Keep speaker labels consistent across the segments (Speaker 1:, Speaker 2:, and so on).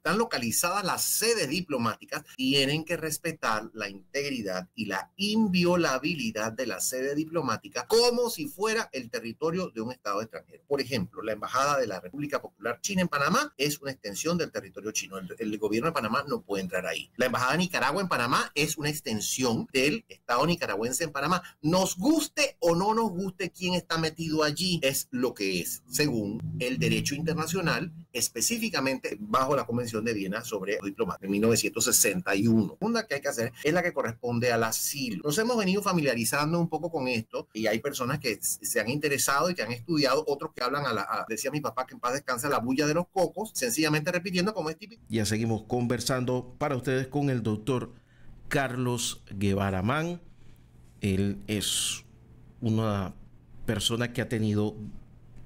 Speaker 1: están localizadas las sedes diplomáticas, tienen que respetar la integridad y la inviolabilidad de la sede diplomática como si fuera el territorio de un Estado extranjero. Por ejemplo, la Embajada de la República Popular China en Panamá es una extensión del territorio chino. El gobierno de Panamá no puede entrar ahí. La Embajada de Nicaragua en Panamá es una extensión del Estado nicaragüense en Panamá. Nos guste o no nos guste quién está metido allí, es lo que es, según el derecho internacional, específicamente bajo la Convención de Viena sobre diplomacia de 1961. La segunda que hay que hacer es la que corresponde al asilo. Nos hemos venido familiarizando un poco con esto y hay personas que se han interesado y que han estudiado, otros que hablan decía mi papá que en paz descansa, la bulla de los cocos, sencillamente repitiendo como es típico.
Speaker 2: Ya seguimos conversando para ustedes con el doctor Carlos Guevara Mann. Él es una persona que ha tenido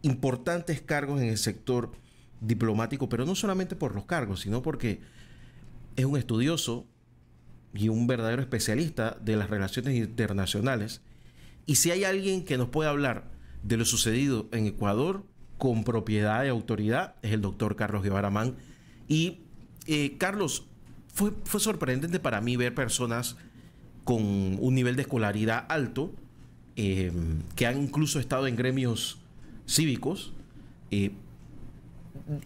Speaker 2: importantes cargos en el sector diplomático, pero no solamente por los cargos, sino porque es un estudioso y un verdadero especialista de las relaciones internacionales. Y si hay alguien que nos puede hablar de lo sucedido en Ecuador con propiedad y autoridad, es el doctor Carlos Guevara Mann. Y Carlos, fue sorprendente para mí ver personas con un nivel de escolaridad alto, que han incluso estado en gremios cívicos,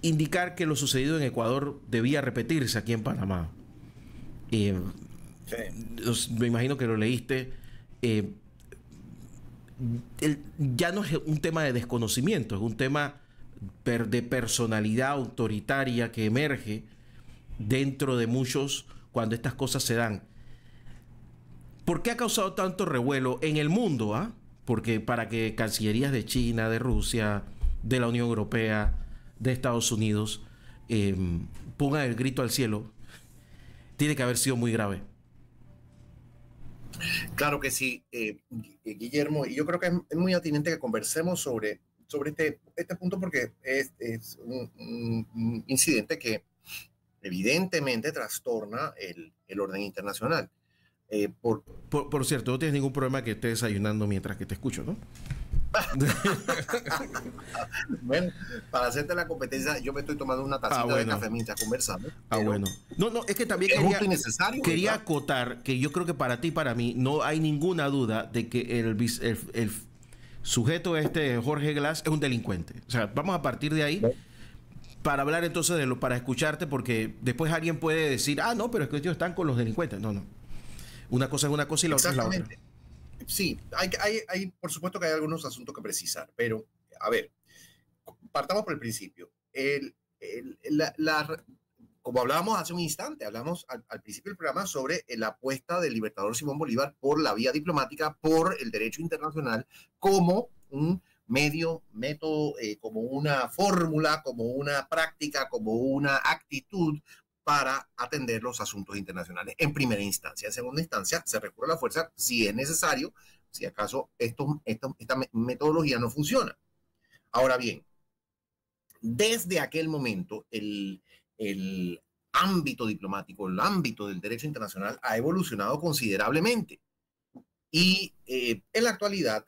Speaker 2: indicar que lo sucedido en Ecuador debía repetirse aquí en Panamá. Sí. Me imagino que lo leíste. Ya no es un tema de desconocimiento, es un tema de personalidad autoritaria que emerge dentro de muchos cuando estas cosas se dan. ¿Por qué ha causado tanto revuelo en el mundo? Porque para que cancillerías de China, de Rusia, de la Unión Europea, de Estados Unidos pongan el grito al cielo, tiene que haber sido muy grave.
Speaker 1: Claro que sí, Guillermo, y yo creo que es muy atinente que conversemos sobre este punto porque es un incidente que evidentemente trastorna el orden internacional.
Speaker 2: Por cierto, no tienes ningún problema que estés desayunando mientras que te escucho, ¿no?
Speaker 1: Bueno, para hacerte la competencia, yo me estoy tomando una tacita de café mientras conversamos.
Speaker 2: Bueno. No, es que también quería acotar que yo creo que para ti y para mí no hay ninguna duda de que el sujeto Jorge Glass, es un delincuente. O sea, vamos a partir de ahí para hablar entonces para escucharte, porque después alguien puede decir, no, pero es que ellos están con los delincuentes. No. Una cosa es una cosa y la otra es la otra.
Speaker 1: Sí, hay, por supuesto que hay algunos asuntos que precisar, pero a ver, partamos por el principio. Como hablábamos hace un instante, hablamos al principio del programa sobre la apuesta del libertador Simón Bolívar por la vía diplomática, por el derecho internacional, como un método, como una fórmula, como una práctica, como una actitud para atender los asuntos internacionales en primera instancia. En segunda instancia, se recurre a la fuerza si es necesario, si acaso esta metodología no funciona. Ahora bien, desde aquel momento, el ámbito diplomático, el ámbito del derecho internacional ha evolucionado considerablemente. Y en la actualidad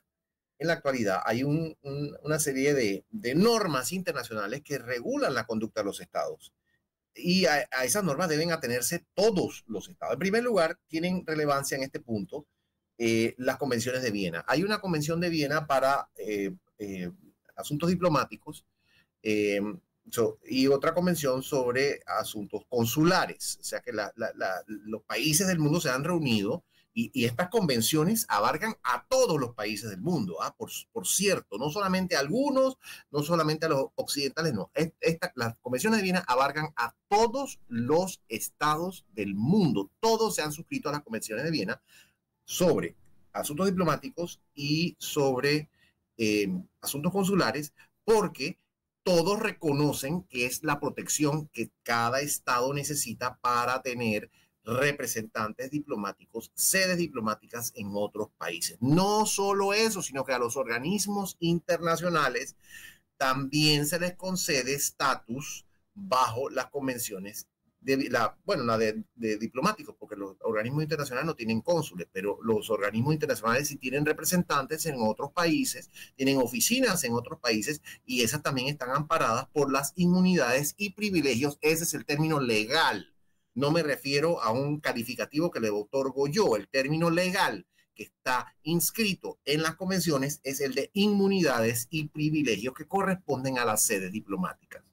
Speaker 1: hay una serie de normas internacionales que regulan la conducta de los estados. Y a esas normas deben atenerse todos los estados. En primer lugar, tienen relevancia en este punto las convenciones de Viena. Hay una convención de Viena para asuntos diplomáticos y otra convención sobre asuntos consulares. O sea que los países del mundo se han reunido y estas convenciones abarcan a todos los países del mundo. Por cierto, no solamente a algunos, no solamente a los occidentales, no. Las convenciones de Viena abarcan a todos los estados del mundo. Todos se han suscrito a las convenciones de Viena sobre asuntos diplomáticos y sobre asuntos consulares, porque todos reconocen que es la protección que cada estado necesita para tener representantes diplomáticos, sedes diplomáticas en otros países. No solo eso, sino que a los organismos internacionales también se les concede estatus bajo las convenciones de diplomáticos, porque los organismos internacionales no tienen cónsules, pero los organismos internacionales sí tienen representantes en otros países, tienen oficinas en otros países, y esas también están amparadas por las inmunidades y privilegios. Ese es el término legal. No me refiero a un calificativo que le otorgo yo. El término legal que está inscrito en las convenciones es el de inmunidades y privilegios que corresponden a las sedes diplomáticas.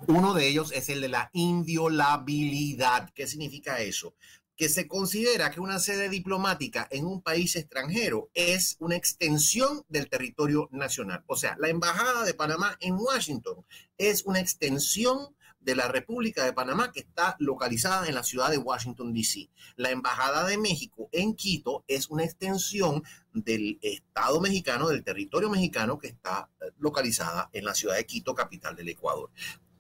Speaker 1: Uno de ellos es el de la inviolabilidad. ¿Qué significa eso? Que se considera que una sede diplomática en un país extranjero es una extensión del territorio nacional. O sea, la Embajada de Panamá en Washington es una extensión de la República de Panamá, que está localizada en la ciudad de Washington, D.C. La Embajada de México en Quito es una extensión del Estado mexicano, del territorio mexicano, que está localizada en la ciudad de Quito, capital del Ecuador.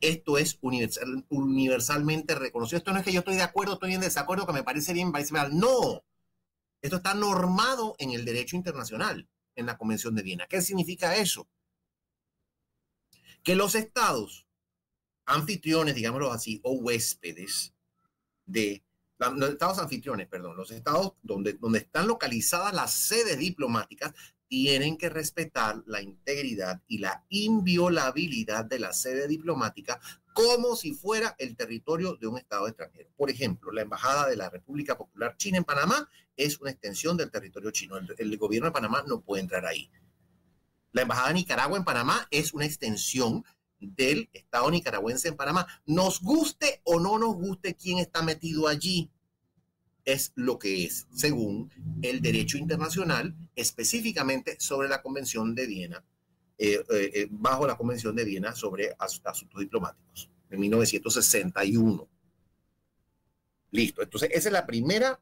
Speaker 1: Esto es universalmente reconocido. Esto no es que yo estoy de acuerdo, estoy en desacuerdo, que me parece bien, me parece mal. No, esto está normado en el derecho internacional, en la Convención de Viena. ¿Qué significa eso? Que los estados anfitriones, digámoslo así, o huéspedes de los estados anfitriones, perdón, los estados donde están localizadas las sedes diplomáticas, tienen que respetar la integridad y la inviolabilidad de la sede diplomática como si fuera el territorio de un estado extranjero. Por ejemplo, la Embajada de la República Popular China en Panamá es una extensión del territorio chino. El gobierno de Panamá no puede entrar ahí. La Embajada de Nicaragua en Panamá es una extensión del Estado nicaragüense en Panamá. Nos guste o no nos guste quién está metido allí, es lo que es, según el derecho internacional, específicamente sobre la Convención de Viena, bajo la Convención de Viena sobre asuntos diplomáticos, en 1961. Listo. Entonces, esa es la primera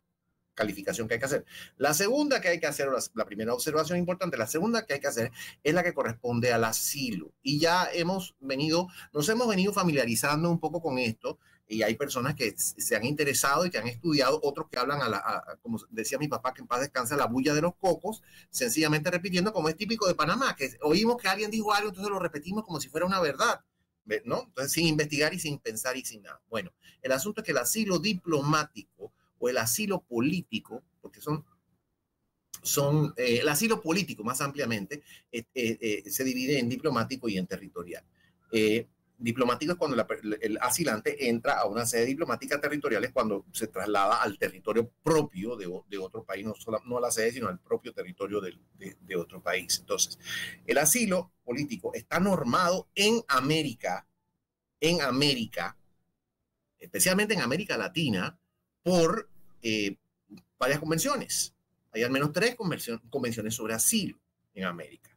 Speaker 1: calificación que hay que hacer. La segunda que hay que hacer, la primera observación importante, la segunda que hay que hacer es la que corresponde al asilo. Y ya nos hemos venido familiarizando un poco con esto, y hay personas que se han interesado y que han estudiado, otros que hablan como decía mi papá, que en paz descansa, la bulla de los cocos, sencillamente repitiendo, como es típico de Panamá, que oímos que alguien dijo algo, entonces lo repetimos como si fuera una verdad, ¿no? Entonces, sin investigar y sin pensar y sin nada. Bueno, el asunto es que el asilo diplomático o el asilo político, porque el asilo político más ampliamente se divide en diplomático y en territorial. Diplomático es cuando el asilante entra a una sede diplomática. Territorial es cuando se traslada al territorio propio de otro país, no a la sede, sino al propio territorio de otro país. Entonces, el asilo político está normado en América, especialmente en América Latina, por varias convenciones. Hay al menos 3 convenciones sobre asilo en América.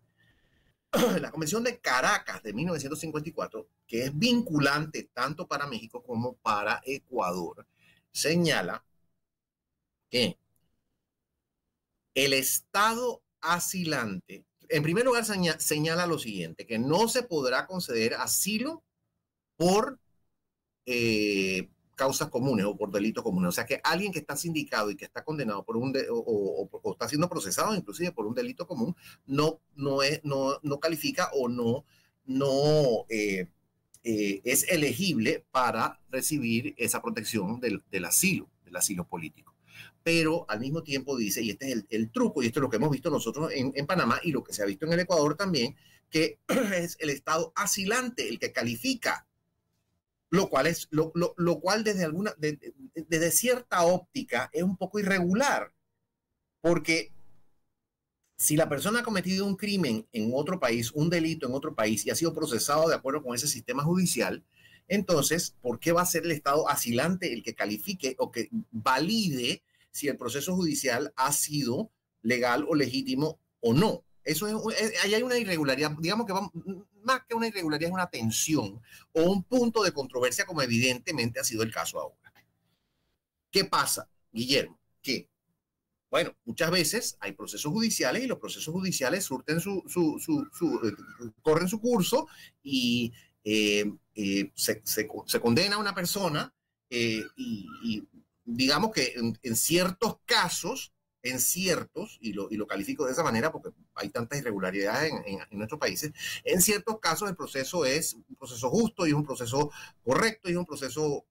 Speaker 1: La Convención de Caracas de 1954, que es vinculante tanto para México como para Ecuador, señala que el Estado asilante, en primer lugar, señala lo siguiente, que no se podrá conceder asilo por causas comunes o por delitos comunes. O sea, que alguien que está sindicado y que está condenado por o está siendo procesado inclusive por un delito común, no califica o no es elegible para recibir esa protección del asilo político. Pero al mismo tiempo dice, y este es el truco, y esto es lo que hemos visto nosotros en Panamá y lo que se ha visto en el Ecuador también, que es el Estado asilante el que califica, lo cual desde cierta óptica es un poco irregular, porque si la persona ha cometido un crimen en otro país, un delito en otro país, y ha sido procesado de acuerdo con ese sistema judicial, entonces, ¿por qué va a ser el Estado asilante el que califique o que valide si el proceso judicial ha sido legal o legítimo o no? Ahí hay una irregularidad, digamos que más que una irregularidad, es una tensión o un punto de controversia, como evidentemente ha sido el caso ahora. ¿Qué pasa, Guillermo? Que, bueno, muchas veces hay procesos judiciales y los procesos judiciales corren su curso y se condena a una persona y digamos que en ciertos casos en ciertos, y lo califico de esa manera porque hay tantas irregularidades en nuestros países, en ciertos casos el proceso es un proceso justo y un proceso correcto y un proceso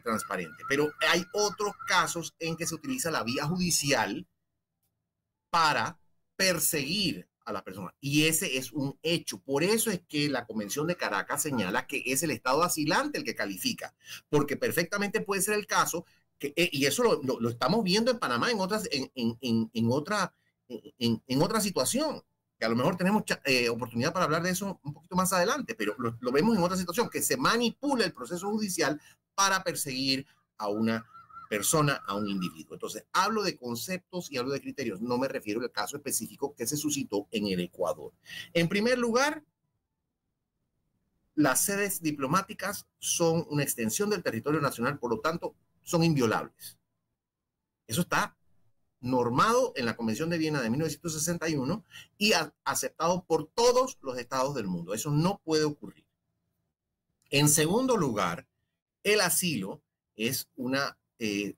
Speaker 1: transparente. Pero hay otros casos en que se utiliza la vía judicial para perseguir a las personas. Y ese es un hecho. Por eso es que la Convención de Caracas señala que es el Estado asilante el que califica, porque perfectamente puede ser el caso, y eso lo estamos viendo en Panamá en otra situación, que a lo mejor tenemos oportunidad para hablar de eso un poquito más adelante, pero lo vemos en otra situación, que se manipula el proceso judicial para perseguir a una persona, a un individuo. Entonces, hablo de conceptos y hablo de criterios. No me refiero al caso específico que se suscitó en el Ecuador. En primer lugar, las sedes diplomáticas son una extensión del territorio nacional, por lo tanto, son inviolables. Eso está normado en la Convención de Viena de 1961 y aceptado por todos los estados del mundo. Eso no puede ocurrir. En segundo lugar, el asilo es una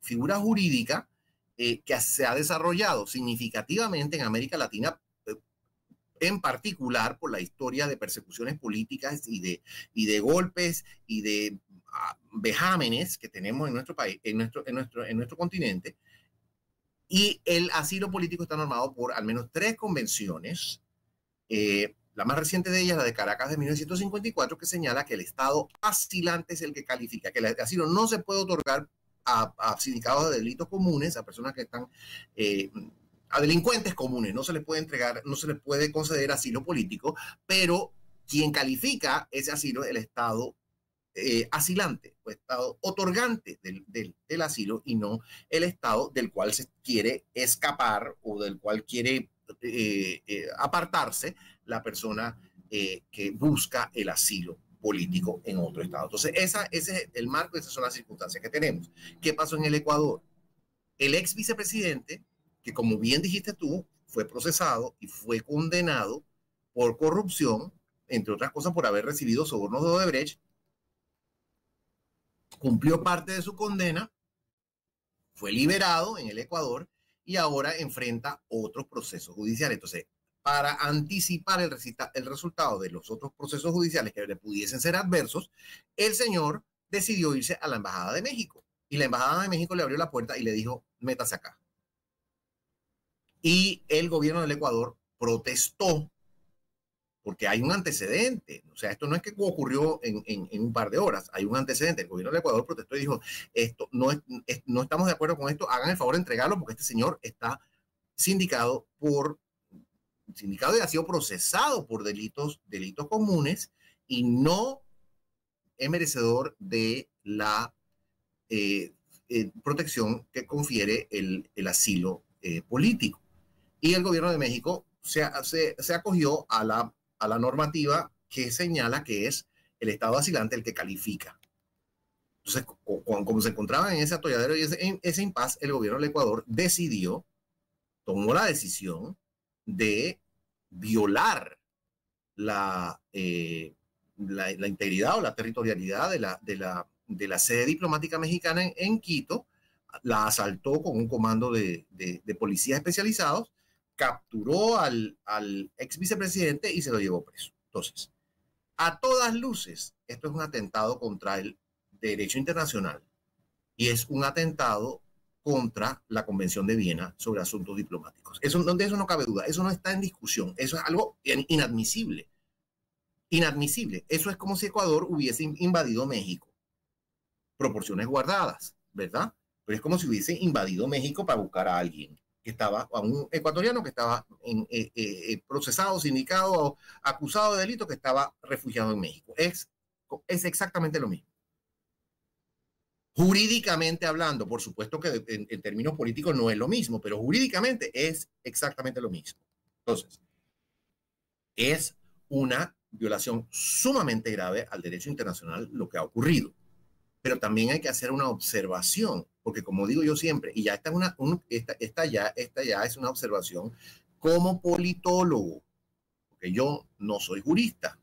Speaker 1: figura jurídica que se ha desarrollado significativamente en América Latina, en particular por la historia de persecuciones políticas y de golpes y de vejámenes que tenemos en nuestro país, en nuestro continente. Y el asilo político está normado por al menos 3 convenciones. La más reciente de ellas, la de Caracas de 1954, que señala que el Estado asilante es el que califica, que el asilo no se puede otorgar a sindicados de delitos comunes, a personas que están, a delincuentes comunes, no se les puede entregar, no se les puede conceder asilo político, pero quien califica ese asilo es el Estado asilante o Estado otorgante del asilo, y no el Estado del cual se quiere escapar o del cual quiere apartarse la persona que busca el asilo político en otro estado. Entonces, ese es el marco, esas son las circunstancias que tenemos. ¿Qué pasó en el Ecuador? El ex vicepresidente, que como bien dijiste tú, fue procesado y fue condenado por corrupción, entre otras cosas por haber recibido sobornos de Odebrecht, cumplió parte de su condena, fue liberado en el Ecuador y ahora enfrenta otros procesos judiciales. Entonces, para anticipar el resultado de los otros procesos judiciales que le pudiesen ser adversos, el señor decidió irse a la Embajada de México. Y la Embajada de México le abrió la puerta y le dijo, métase acá. Y el gobierno del Ecuador protestó porque hay un antecedente. O sea, esto no es que ocurrió en un par de horas, hay un antecedente. El gobierno del Ecuador protestó y dijo, esto no estamos de acuerdo con esto, hagan el favor de entregarlo porque este señor está sindicado y ha sido procesado por delitos comunes y no es merecedor de la protección que confiere el asilo político. Y el gobierno de México se acogió a la normativa que señala que es el Estado asilante el que califica. Entonces, como se encontraban en ese atolladero y ese impasse, el gobierno del Ecuador tomó la decisión de violar la integridad o la territorialidad de la sede diplomática mexicana en Quito, la asaltó con un comando de policías especializados, capturó al ex vicepresidente y se lo llevó preso. Entonces, a todas luces, esto es un atentado contra el derecho internacional y es un atentado contra la Convención de Viena sobre asuntos diplomáticos. De eso no cabe duda, eso no está en discusión, eso es algo inadmisible. Inadmisible. Eso es como si Ecuador hubiese invadido México. Proporciones guardadas, ¿verdad? Pero es como si hubiese invadido México para buscar a alguien que estaba, a un ecuatoriano que estaba procesado, sindicado, acusado de delito, que estaba refugiado en México. Es exactamente lo mismo. Jurídicamente hablando, por supuesto que en términos políticos no es lo mismo, pero jurídicamente es exactamente lo mismo. Entonces, es una violación sumamente grave al derecho internacional lo que ha ocurrido. Pero también hay que hacer una observación, porque como digo yo siempre, y ya esta ya es una observación como politólogo, porque yo no soy jurista,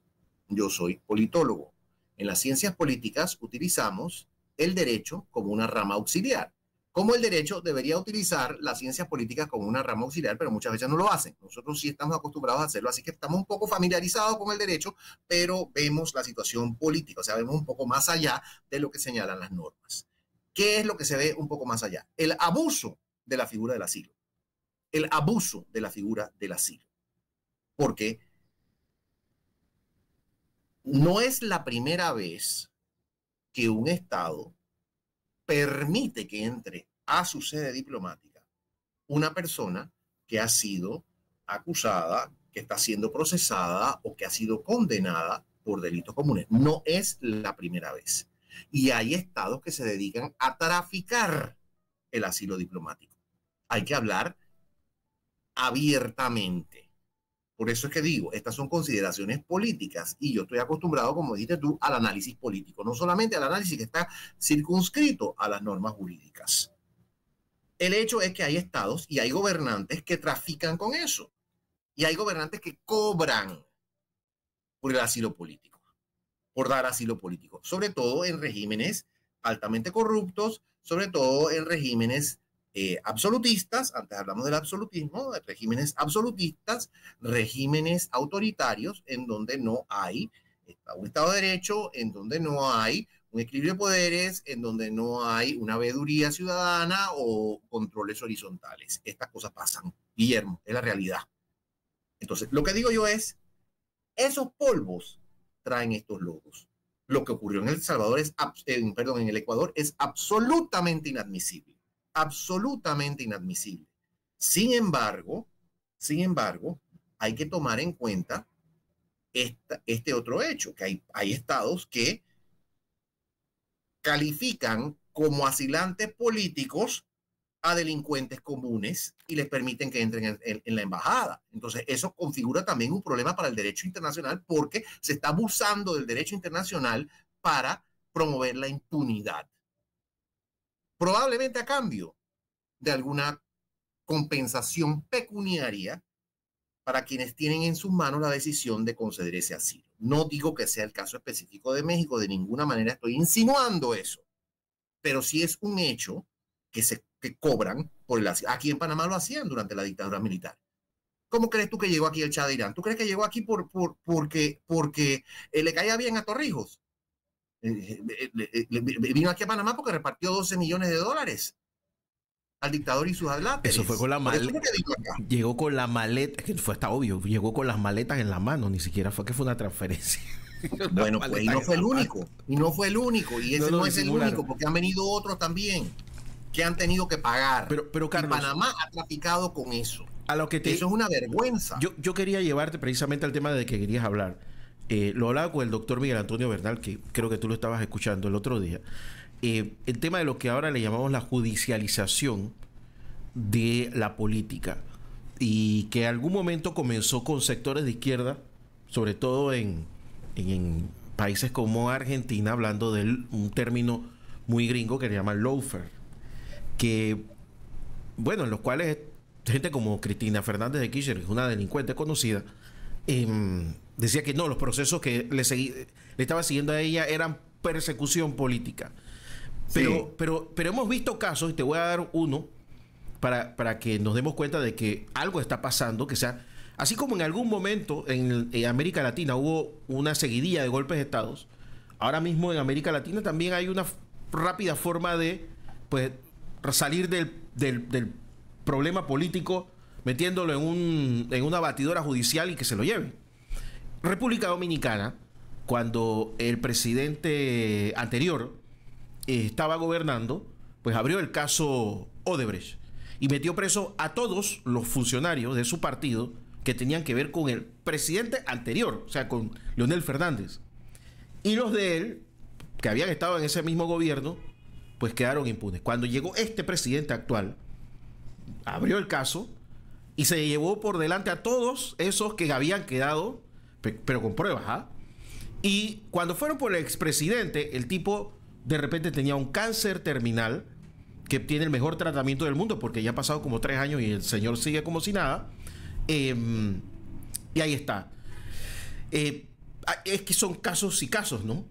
Speaker 1: yo soy politólogo. En las ciencias políticas utilizamos el derecho como una rama auxiliar. Como el derecho debería utilizar las ciencias políticas como una rama auxiliar, pero muchas veces no lo hacen. Nosotros sí estamos acostumbrados a hacerlo, así que estamos un poco familiarizados con el derecho, pero vemos la situación política, o sea, vemos un poco más allá de lo que señalan las normas. ¿Qué es lo que se ve un poco más allá? El abuso de la figura del asilo. El abuso de la figura del asilo. Porque no es la primera vez que un Estado permite que entre a su sede diplomática una persona que ha sido acusada, que está siendo procesada o que ha sido condenada por delitos comunes. No es la primera vez. Y hay estados que se dedican a traficar el asilo diplomático. Hay que hablar abiertamente. Por eso es que digo, estas son consideraciones políticas y yo estoy acostumbrado, como dijiste tú, al análisis político, no solamente al análisis que está circunscrito a las normas jurídicas. El hecho es que hay estados y hay gobernantes que trafican con eso. Y hay gobernantes que cobran por el asilo político, por dar asilo político, sobre todo en regímenes altamente corruptos, sobre todo en regímenes absolutistas. Antes hablamos del absolutismo, de regímenes absolutistas, regímenes autoritarios en donde no hay un Estado de Derecho, en donde no hay un equilibrio de poderes, en donde no hay una veeduría ciudadana o controles horizontales. Estas cosas pasan, Guillermo, es la realidad. Entonces, lo que digo yo es, esos polvos traen estos lodos. Lo que ocurrió en El Salvador en el Ecuador es absolutamente inadmisible. Absolutamente inadmisible. Sin embargo, hay que tomar en cuenta este otro hecho, que hay estados que califican como asilantes políticos a delincuentes comunes y les permiten que entren en la embajada. Entonces, eso configura también un problema para el derecho internacional porque se está abusando del derecho internacional para promover la impunidad. Probablemente a cambio de alguna compensación pecuniaria para quienes tienen en sus manos la decisión de conceder ese asilo. No digo que sea el caso específico de México, de ninguna manera estoy insinuando eso, pero sí es un hecho que cobran por el asilo. Aquí en Panamá lo hacían durante la dictadura militar. ¿Cómo crees tú que llegó aquí el Shah de Irán? ¿Tú crees que llegó aquí porque le caía bien a Torrijos? Vino aquí a Panamá porque repartió 12 millones de dólares al dictador y sus adláteres.
Speaker 2: Eso fue con la maleta. Llegó con la maleta, que fue hasta obvio, llegó con las maletas en la mano, ni siquiera fue que fue una transferencia.
Speaker 1: Bueno, pues y no fue el único, y no fue el único, y ese no es el único, porque han venido otros también que han tenido que pagar.
Speaker 2: Pero Carlos,
Speaker 1: y Panamá ha traficado con eso.
Speaker 2: Eso
Speaker 1: es una vergüenza.
Speaker 2: Yo quería llevarte precisamente al tema de que querías hablar. Lo hablaba con el doctor Miguel Antonio Bernal, que creo que tú lo estabas escuchando el otro día. El tema de lo que ahora le llamamos la judicialización de la política y que en algún momento comenzó con sectores de izquierda, sobre todo en países como Argentina, hablando de un término muy gringo que le llaman lawfare, que, bueno, en los cuales gente como Cristina Fernández de Kirchner, que es una delincuente conocida, decía que no, los procesos que le estaba siguiendo a ella eran persecución política. Pero hemos visto casos, y te voy a dar uno para que nos demos cuenta de que algo está pasando, que sea, así como en algún momento en América Latina hubo una seguidilla de golpes de estados, ahora mismo en América Latina también hay una rápida forma de, pues, salir del problema político metiéndolo en una batidora judicial y que se lo lleven. República Dominicana, cuando el presidente anterior estaba gobernando, pues abrió el caso Odebrecht y metió preso a todos los funcionarios de su partido que tenían que ver con el presidente anterior, o sea, con Leonel Fernández. Y los de él, que habían estado en ese mismo gobierno, pues quedaron impunes. Cuando llegó este presidente actual, abrió el caso y se llevó por delante a todos esos que habían quedado, pero con pruebas, ¿ah? Y cuando fueron por el expresidente, el tipo de repente tenía un cáncer terminal que tiene el mejor tratamiento del mundo porque ya ha pasado como 3 años y el señor sigue como si nada. Y ahí está. Es que son casos y casos, ¿no?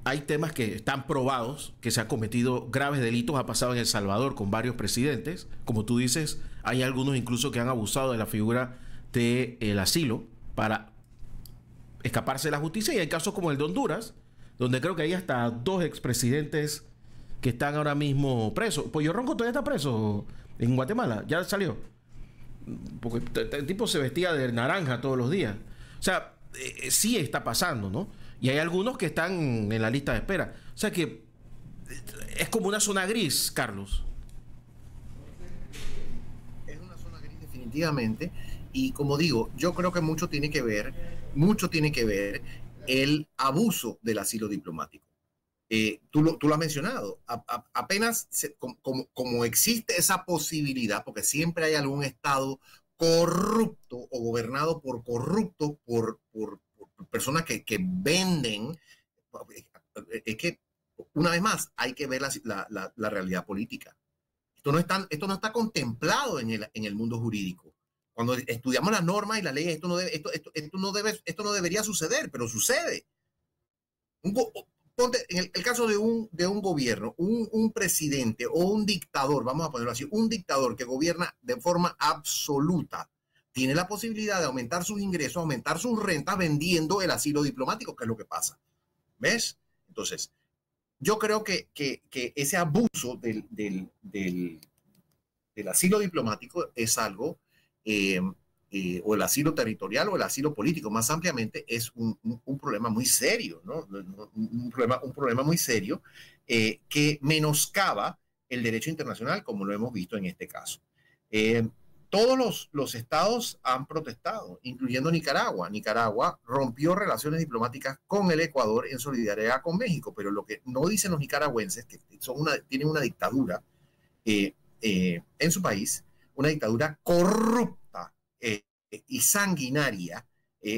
Speaker 2: hay temas que están probados, que se han cometido graves delitos, ha pasado en El Salvador con varios presidentes. Como tú dices, hay algunos incluso que han abusado de la figura del asilo para escaparse de la justicia, y hay casos como el de Honduras, donde creo que hay hasta 2 expresidentes que están ahora mismo presos. Pollo Ronco todavía está preso en Guatemala, ya salió. Porque el tipo se vestía de naranja todos los días. O sea, sí está pasando, ¿no? Y hay algunos que están en la lista de espera. O sea que es como una zona gris, Carlos.
Speaker 1: Es una zona gris definitivamente. Y como digo, yo creo que mucho tiene que ver el abuso del asilo diplomático. Tú lo has mencionado, apenas como existe esa posibilidad, porque siempre hay algún estado corrupto o gobernado por corruptos, por personas que venden, es que una vez más hay que ver la realidad política. Esto no está contemplado en el mundo jurídico. Cuando estudiamos las normas y las leyes, esto no debería suceder, pero sucede. Ponte en el caso de un gobierno, un presidente o un dictador, vamos a ponerlo así, un dictador que gobierna de forma absoluta, tiene la posibilidad de aumentar sus ingresos, aumentar sus rentas vendiendo el asilo diplomático, que es lo que pasa. ¿Ves? Entonces, yo creo que ese abuso del asilo diplomático es algo, o el asilo territorial o el asilo político más ampliamente, es un problema muy serio, ¿no? Un problema muy serio, que menoscaba el derecho internacional, como lo hemos visto en este caso. Todos los estados han protestado, incluyendo Nicaragua. Nicaragua rompió relaciones diplomáticas con el Ecuador en solidaridad con México, pero lo que no dicen los nicaragüenses, que tienen una dictadura en su país, una dictadura corrupta, y sanguinaria,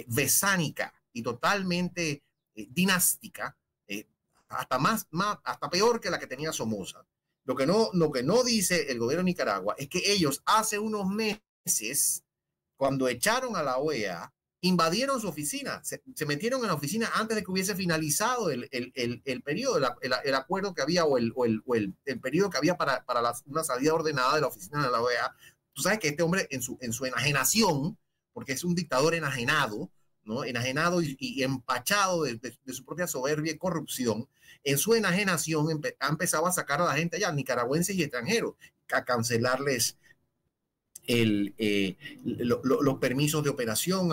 Speaker 1: besánica y totalmente dinástica, hasta peor que la que tenía Somoza. Lo que no dice el gobierno de Nicaragua es que ellos hace unos meses, cuando echaron a la OEA, invadieron su oficina, se metieron en la oficina antes de que hubiese finalizado el periodo, el acuerdo que había, o el periodo que había para una salida ordenada de la oficina de la OEA. Tú sabes que este hombre, en su enajenación, porque es un dictador enajenado, ¿no? Enajenado y empachado de su propia soberbia y corrupción, en su enajenación ha empezado a sacar a la gente allá, nicaragüenses y extranjeros, a cancelarles los permisos de operación,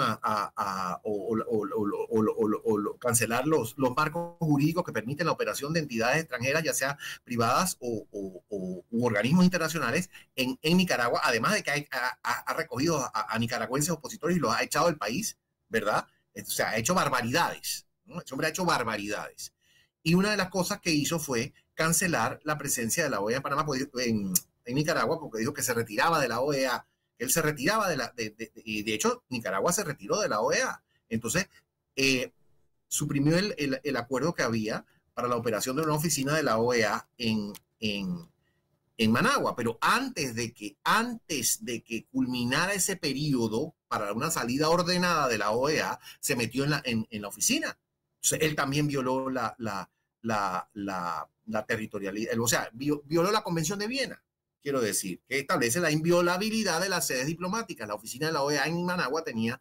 Speaker 1: o cancelar los marcos jurídicos que permiten la operación de entidades extranjeras, ya sea privadas u organismos internacionales en Nicaragua, además de que ha recogido a nicaragüenses opositores y los ha echado del país, ¿verdad? O sea, ha hecho barbaridades, ¿no? Ese hombre ha hecho barbaridades. Y una de las cosas que hizo fue cancelar la presencia de la OEA en Panamá, en Nicaragua, porque dijo que se retiraba de la OEA. Él se retiraba y de hecho Nicaragua se retiró de la OEA. Entonces, suprimió el acuerdo que había para la operación de una oficina de la OEA en Managua. Pero antes de que culminara ese periodo para una salida ordenada de la OEA, se metió en la oficina. Entonces, él también violó la territorialidad, o sea, violó la Convención de Viena. Quiero decir, que establece la inviolabilidad de las sedes diplomáticas. La oficina de la OEA en Managua tenía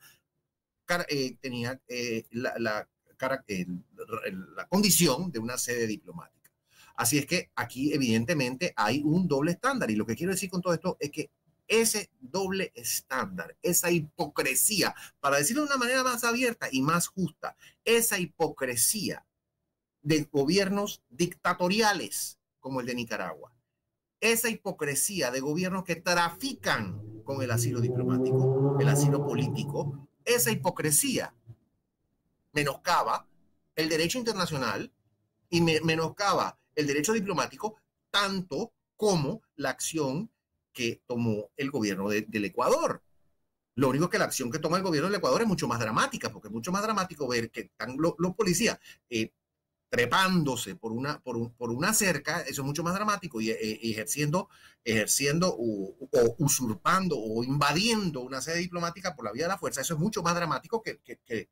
Speaker 1: la condición de una sede diplomática. Así es que aquí evidentemente hay un doble estándar, y lo que quiero decir con todo esto es que ese doble estándar, esa hipocresía, para decirlo de una manera más abierta y más justa, esa hipocresía de gobiernos dictatoriales como el de Nicaragua, esa hipocresía de gobiernos que trafican con el asilo diplomático, el asilo político, esa hipocresía menoscaba el derecho internacional y menoscaba el derecho diplomático, tanto como la acción que tomó el gobierno del Ecuador. Lo único es que la acción que toma el gobierno del Ecuador es mucho más dramática, porque es mucho más dramático ver que están los policías trepándose por una cerca. Eso es mucho más dramático, y ejerciendo o usurpando o invadiendo una sede diplomática por la vía de la fuerza. Eso es mucho más dramático que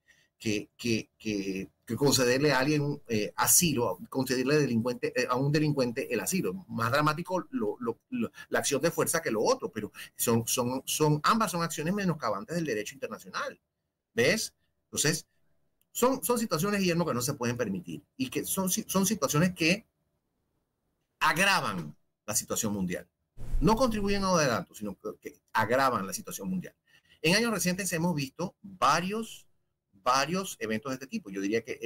Speaker 1: concederle a alguien asilo, concederle a un delincuente el asilo. Más dramático la acción de fuerza que lo otro, pero ambas son acciones menoscabantes del derecho internacional. ¿Ves? Entonces, son situaciones, Guillermo, que no se pueden permitir y que son situaciones que agravan la situación mundial. No contribuyen a un adelanto, sino que agravan la situación mundial. En años recientes hemos visto varios eventos de este tipo. Yo diría que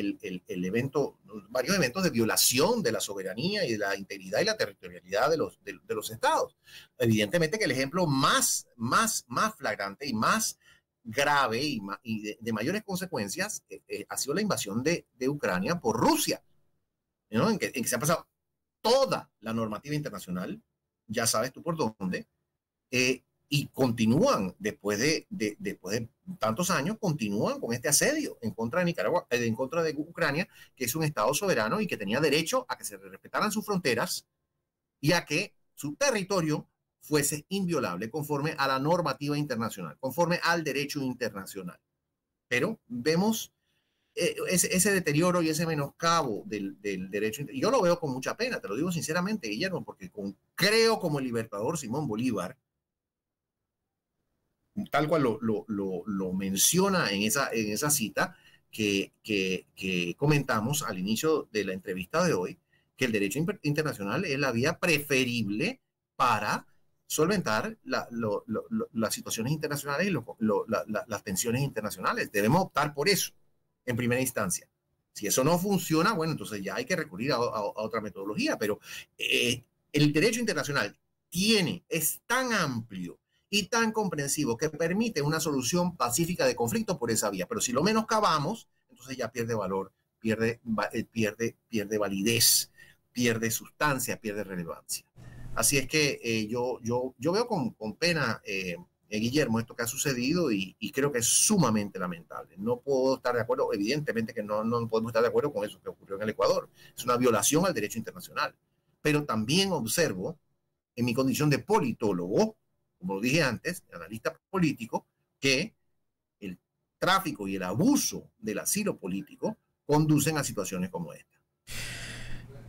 Speaker 1: varios eventos de violación de la soberanía y de la integridad y la territorialidad de los estados. Evidentemente que el ejemplo más flagrante y más grave y de mayores consecuencias ha sido la invasión de Ucrania por Rusia, ¿no? en que se ha pasado toda la normativa internacional, ya sabes tú por dónde, y continúan, después de tantos años, continúan con este asedio en contra de Nicaragua, en contra de Ucrania, que es un estado soberano y que tenía derecho a que se respetaran sus fronteras y a que su territorio fuese inviolable conforme a la normativa internacional, conforme al derecho internacional. Pero vemos ese deterioro y ese menoscabo del derecho. Yo lo veo con mucha pena, te lo digo sinceramente, Guillermo, porque creo como el libertador Simón Bolívar, tal cual lo menciona en esa cita que comentamos al inicio de la entrevista de hoy, que el derecho internacional es la vía preferible para solventar las situaciones internacionales y las tensiones internacionales. Debemos optar por eso en primera instancia. Si eso no funciona, bueno, entonces ya hay que recurrir a otra metodología, pero el derecho internacional es tan amplio y tan comprensivo que permite una solución pacífica de conflicto por esa vía. Pero si lo menoscabamos, entonces ya pierde valor, pierde validez, pierde sustancia, pierde relevancia. Así es que yo veo con pena, Guillermo, esto que ha sucedido y creo que es sumamente lamentable. No puedo estar de acuerdo, evidentemente que no podemos estar de acuerdo con eso que ocurrió en el Ecuador. Es una violación al derecho internacional. Pero también observo, en mi condición de politólogo, como lo dije antes, analista político, que el tráfico y el abuso del asilo político conducen a situaciones como esta.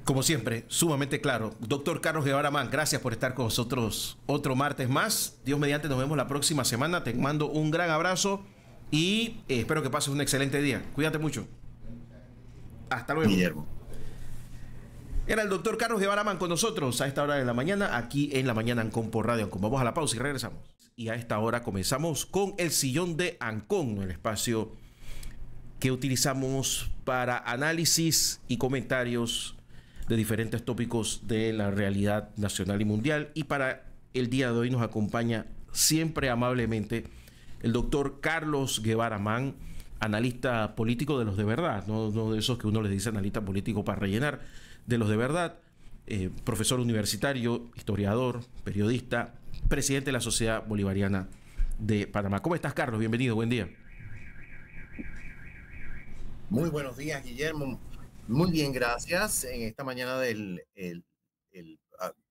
Speaker 2: Como siempre, sumamente claro. Doctor Carlos Guevara Mann, gracias por estar con nosotros otro martes más. Dios mediante, nos vemos la próxima semana. Te mando un gran abrazo y espero que pases un excelente día. Cuídate mucho. Hasta luego.
Speaker 1: Guillermo.
Speaker 2: Era el doctor Carlos Guevara Mann con nosotros a esta hora de la mañana, aquí en La Mañana Ancon por Radio Ancon. Vamos a la pausa y regresamos. Y a esta hora comenzamos con el sillón de Ancon, el espacio que utilizamos para análisis y comentarios de diferentes tópicos de la realidad nacional y mundial. Y para el día de hoy nos acompaña siempre amablemente el doctor Carlos Guevara Mann, analista político de los de verdad, no de esos que uno les dice analista político para rellenar, de los de verdad, profesor universitario, historiador, periodista, presidente de la Sociedad Bolivariana de Panamá. ¿Cómo estás, Carlos? Bienvenido, buen día.
Speaker 1: Muy buenos días, Guillermo. Muy bien, gracias. En esta mañana del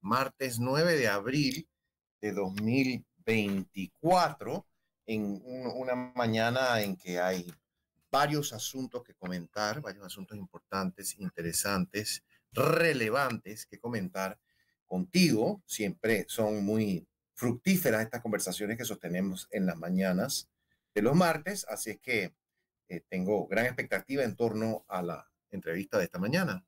Speaker 1: martes 9 de abril de 2024, en una mañana en que hay varios asuntos que comentar, varios asuntos importantes, interesantes, relevantes que comentar contigo. Siempre son muy fructíferas estas conversaciones que sostenemos en las mañanas de los martes, así es que tengo gran expectativa en torno a la entrevista de esta mañana.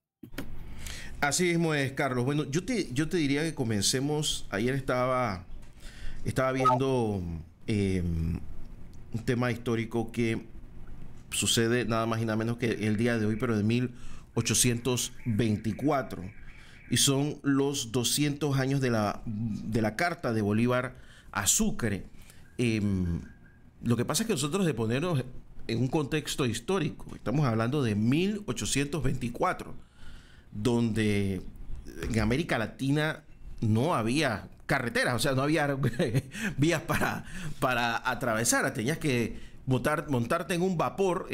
Speaker 2: Así mismo es, Carlos. Bueno, yo te diría que comencemos. Ayer estaba viendo un tema histórico que sucede nada más y nada menos que el día de hoy, pero de 1824. Y son los 200 años de la Carta de Bolívar a Sucre. Lo que pasa es que nosotros, de ponernos en un contexto histórico, estamos hablando de 1824, donde en América Latina no había carreteras, o sea, no había vías para atravesar. Tenías que montarte en un vapor,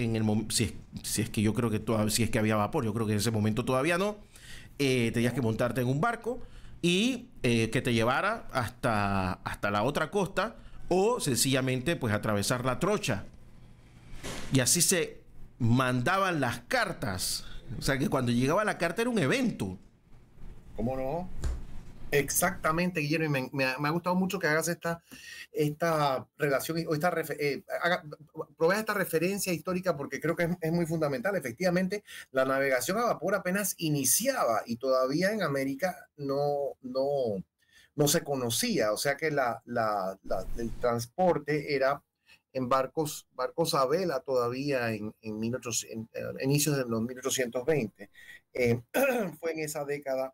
Speaker 2: si es que yo creo que si es que había vapor, yo creo que en ese momento todavía no. Tenías que montarte en un barco y que te llevara hasta la otra costa, o sencillamente pues atravesar la trocha. Y así se mandaban las cartas. O sea que cuando llegaba la carta era un evento.
Speaker 1: ¿Cómo no? Exactamente, Guillermo, y me ha gustado mucho que hagas esta relación o proveas esta referencia histórica porque creo que es muy fundamental. Efectivamente, la navegación a vapor apenas iniciaba y todavía en América no se conocía, o sea que el transporte era en barcos a vela todavía en 1800, inicios de los 1820. Fue en esa década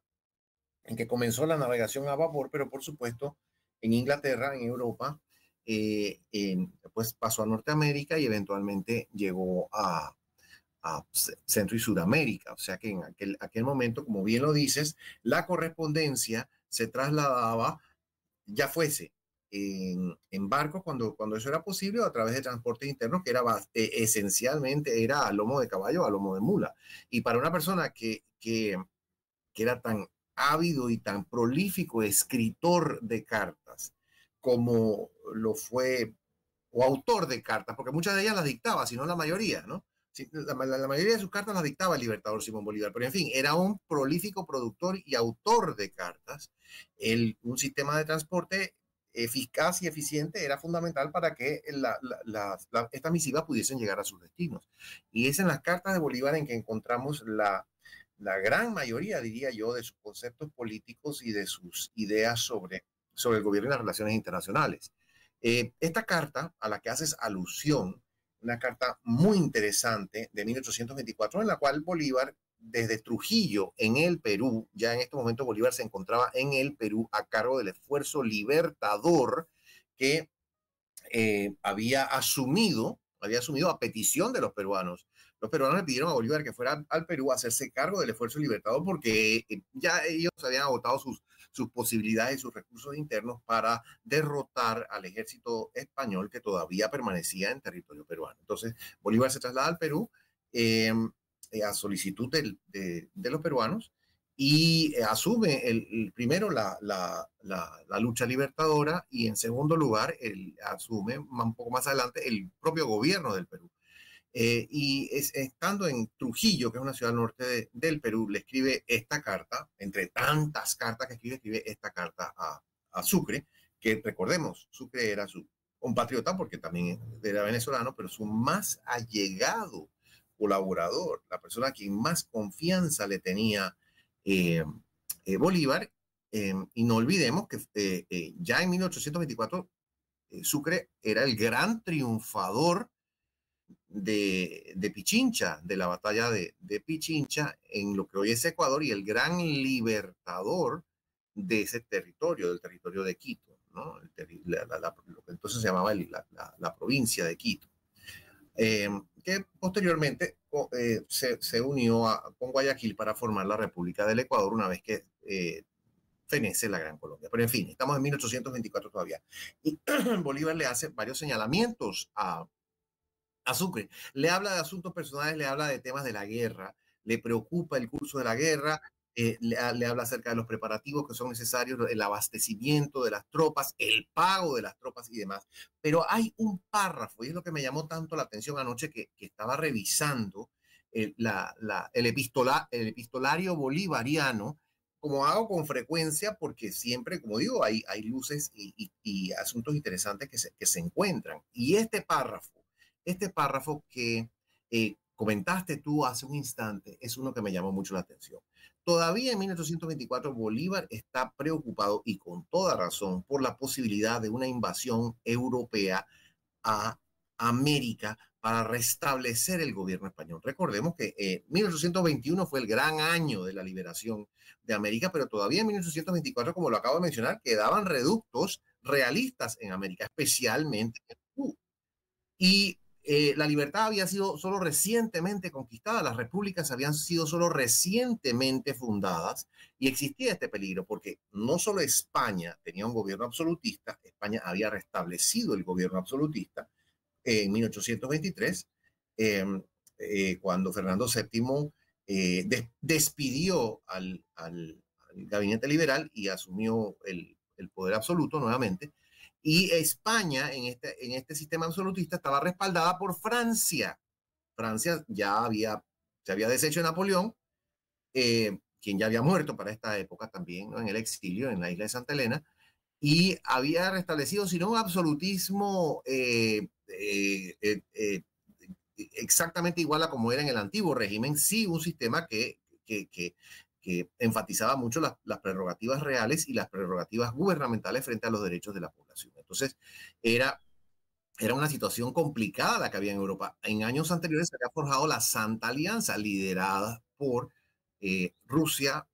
Speaker 1: en que comenzó la navegación a vapor, pero por supuesto en Inglaterra, en Europa, pues pasó a Norteamérica y eventualmente llegó a Centro y Sudamérica. O sea que en aquel momento, como bien lo dices, la correspondencia se trasladaba, ya fuese en barcos cuando eso era posible o a través de transporte interno que era esencialmente era a lomo de caballo o a lomo de mula. Y para una persona que era tan ávido y tan prolífico escritor de cartas como lo fue, o autor de cartas, porque muchas de ellas las dictaba, si no la mayoría, ¿no? La mayoría de sus cartas las dictaba el libertador Simón Bolívar, pero en fin, era un prolífico productor y autor de cartas. Un sistema de transporte eficaz y eficiente era fundamental para que estas misivas pudiesen llegar a sus destinos. Y es en las cartas de Bolívar en que encontramos la gran mayoría, diría yo, de sus conceptos políticos y de sus ideas sobre el gobierno y las relaciones internacionales. Esta carta a la que haces alusión, una carta muy interesante de 1824, en la cual Bolívar, desde Trujillo en el Perú, ya en este momento Bolívar se encontraba en el Perú a cargo del esfuerzo libertador que había asumido a petición de los peruanos. Los peruanos le pidieron a Bolívar que fuera al Perú a hacerse cargo del esfuerzo libertador porque ya ellos habían agotado sus posibilidades y sus recursos internos para derrotar al ejército español que todavía permanecía en territorio peruano. Entonces, Bolívar se traslada al Perú a solicitud de los peruanos y asume primero la lucha libertadora y en segundo lugar asume un poco más adelante el propio gobierno del Perú. Estando en Trujillo, que es una ciudad al norte del Perú, le escribe esta carta, entre tantas cartas que escribe esta carta a Sucre, que recordemos, Sucre era su compatriota porque también era venezolano, pero su más allegado colaborador, la persona a quien más confianza le tenía Bolívar. Y no olvidemos que ya en 1824 Sucre era el gran triunfador de Pichincha, de la batalla de Pichincha en lo que hoy es Ecuador y el gran libertador de ese territorio, del territorio de Quito, ¿no? Lo que entonces se llamaba la provincia de Quito. Que posteriormente se unió con Guayaquil para formar la República del Ecuador una vez que fenece la Gran Colombia. Pero en fin, estamos en 1824 todavía. Y Bolívar le hace varios señalamientos a Sucre. Le habla de asuntos personales, le habla de temas de la guerra, le preocupa el curso de la guerra, le habla acerca de los preparativos que son necesarios, el abastecimiento de las tropas, el pago de las tropas y demás. Pero hay un párrafo, y es lo que me llamó tanto la atención anoche que estaba revisando el epistolario bolivariano, como hago con frecuencia, porque siempre, como digo, hay luces y asuntos interesantes que se encuentran. Y este párrafo que comentaste tú hace un instante es uno que me llamó mucho la atención. Todavía en 1824 Bolívar está preocupado y con toda razón por la posibilidad de una invasión europea a América para restablecer el gobierno español. Recordemos que 1821 fue el gran año de la liberación de América, pero todavía en 1824, como lo acabo de mencionar, quedaban reductos realistas en América, especialmente en Perú. Y la libertad había sido solo recientemente conquistada, las repúblicas habían sido solo recientemente fundadas y existía este peligro porque no solo España tenía un gobierno absolutista, España había restablecido el gobierno absolutista en 1823, cuando Fernando VII despidió al gabinete liberal y asumió el poder absoluto nuevamente. Y España en este sistema absolutista estaba respaldada por Francia. Francia se había deshecho de Napoleón, quien ya había muerto para esta época también, ¿no? En el exilio, en la isla de Santa Elena, y había restablecido, si no un absolutismo exactamente igual a como era en el antiguo régimen, sí un sistema que enfatizaba mucho las prerrogativas reales y las prerrogativas gubernamentales frente a los derechos de la población. Entonces, era una situación complicada la que había en Europa. En años anteriores se había forjado la Santa Alianza, liderada por Rusia,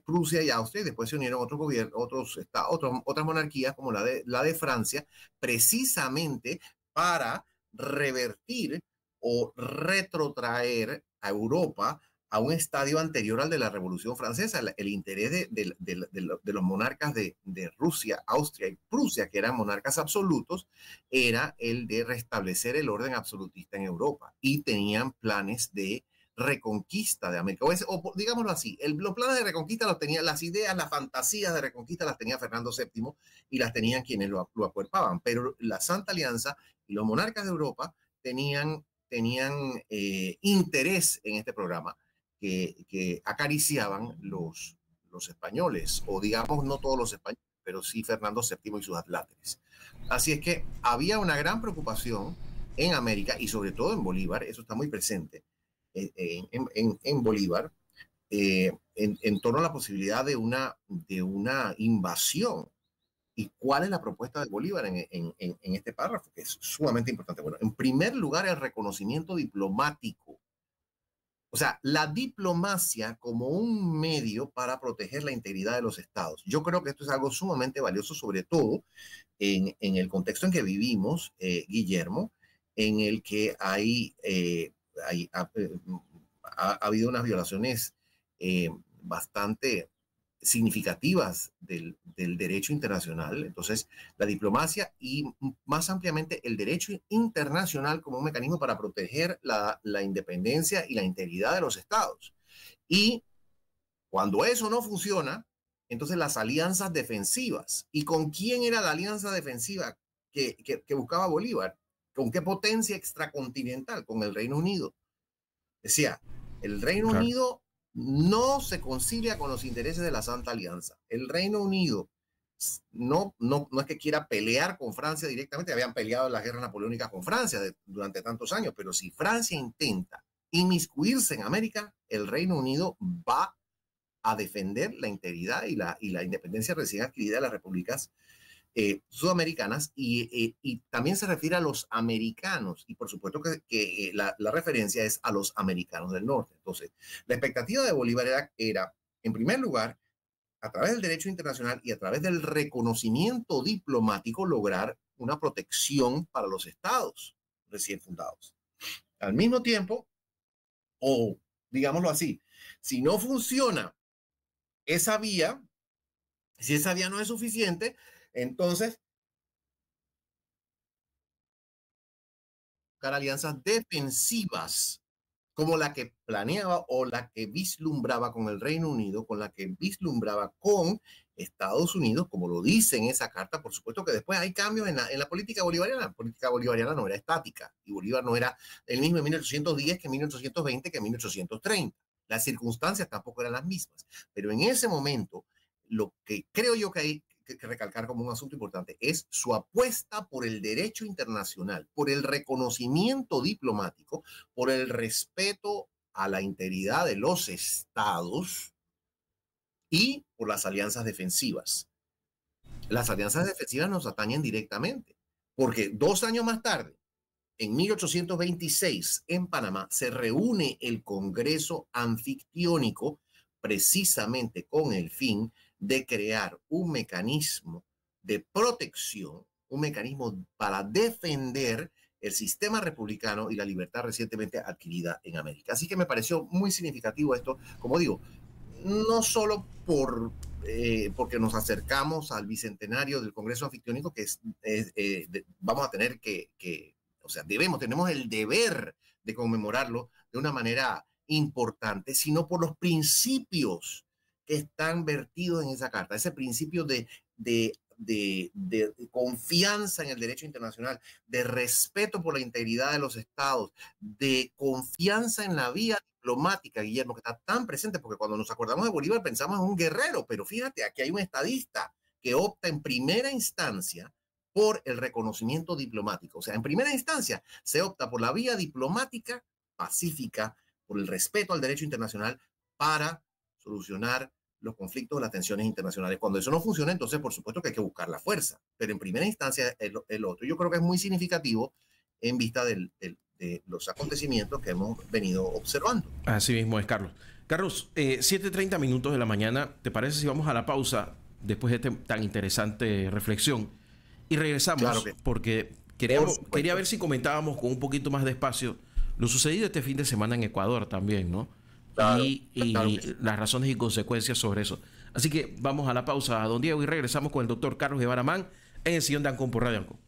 Speaker 1: Prusia y Austria, y después se unieron otros gobiernos, otras monarquías como la de Francia, precisamente para revertir o retrotraer a Europa a un estadio anterior al de la Revolución Francesa. El interés de los monarcas de Rusia, Austria y Prusia, que eran monarcas absolutos, era el de restablecer el orden absolutista en Europa, y tenían planes de reconquista de América, o digámoslo así, los planes de reconquista los tenían, las ideas, las fantasías de reconquista las tenía Fernando VII y las tenían quienes lo acuerpaban, pero la Santa Alianza y los monarcas de Europa tenían interés en este programa que acariciaban los españoles, o digamos no todos los españoles, pero sí Fernando VII y sus adláteres. Así es que había una gran preocupación en América y sobre todo en Bolívar, eso está muy presente en Bolívar, en torno a la posibilidad de una invasión. ¿Y cuál es la propuesta de Bolívar en este párrafo? Que es sumamente importante. Bueno, en primer lugar, el reconocimiento diplomático. O sea, la diplomacia como un medio para proteger la integridad de los estados. Yo creo que esto es algo sumamente valioso, sobre todo en el contexto en que vivimos, Guillermo, en el que ha habido unas violaciones bastante significativas del derecho internacional. Entonces, la diplomacia y más ampliamente el derecho internacional como un mecanismo para proteger la independencia y la integridad de los estados. Y cuando eso no funciona, entonces las alianzas defensivas. ¿Y con quién era la alianza defensiva que buscaba Bolívar? ¿Con qué potencia extracontinental? Con el Reino Unido. Decía, el Reino Unido no se concilia con los intereses de la Santa Alianza. El Reino Unido no es que quiera pelear con Francia directamente, habían peleado en las guerras napoleónicas con Francia durante tantos años, pero si Francia intenta inmiscuirse en América, el Reino Unido va a defender la integridad y la independencia recién adquirida de las repúblicas sudamericanas, y también se refiere a los americanos, y por supuesto que la referencia es a los americanos del norte. Entonces, la expectativa de Bolívar era, en primer lugar, a través del derecho internacional y a través del reconocimiento diplomático, lograr una protección para los estados recién fundados. Al mismo tiempo, o digámoslo así, si no funciona esa vía, si esa vía no es suficiente, entonces buscar alianzas defensivas como la que planeaba o la que vislumbraba con el Reino Unido, con la que vislumbraba con Estados Unidos, como lo dice en esa carta. Por supuesto que después hay cambios en la política bolivariana. La política bolivariana no era estática, y Bolívar no era el mismo en 1810 que en 1820 que en 1830. Las circunstancias tampoco eran las mismas, pero en ese momento lo que creo yo que hay que recalcar como un asunto importante es su apuesta por el derecho internacional, por el reconocimiento diplomático, por el respeto a la integridad de los estados y por las alianzas defensivas. Las alianzas defensivas nos atañen directamente, porque 2 años más tarde, en 1826, en Panamá, se reúne el Congreso Anfictiónico precisamente con el fin de crear un mecanismo de protección, un mecanismo para defender el sistema republicano y la libertad recientemente adquirida en América. Así que me pareció muy significativo esto, como digo, no solo porque nos acercamos al bicentenario del Congreso Anfictiónico, que vamos a tener o sea, tenemos el deber de conmemorarlo de una manera importante, sino por los principios que están vertidos en esa carta, ese principio de de confianza en el derecho internacional, de respeto por la integridad de los estados, de confianza en la vía diplomática, Guillermo, que está tan presente, porque cuando nos acordamos de Bolívar pensamos en un guerrero, pero fíjate, aquí hay un estadista que opta en primera instancia por el reconocimiento diplomático. O sea, en primera instancia se opta por la vía diplomática pacífica, por el respeto al derecho internacional para solucionar los conflictos, las tensiones internacionales. Cuando eso no funciona, entonces por supuesto que hay que buscar la fuerza, pero en primera instancia el otro. Yo creo que es muy significativo en vista de los acontecimientos que hemos venido observando.
Speaker 2: Así mismo es, Carlos. Carlos, 7:30 minutos de la mañana. ¿Te parece si vamos a la pausa después de esta tan interesante reflexión? Y regresamos,
Speaker 1: Claro que,
Speaker 2: porque quería ver si comentábamos con un poquito más de espacio lo sucedido este fin de semana en Ecuador también, ¿no?
Speaker 1: claro,
Speaker 2: Y
Speaker 1: claro que sí.
Speaker 2: las razones y consecuencias sobre eso. Así que vamos a la pausa, don Diego, y regresamos con el doctor Carlos Guevara Mann en el sillón de Ancon por Radio Ancon.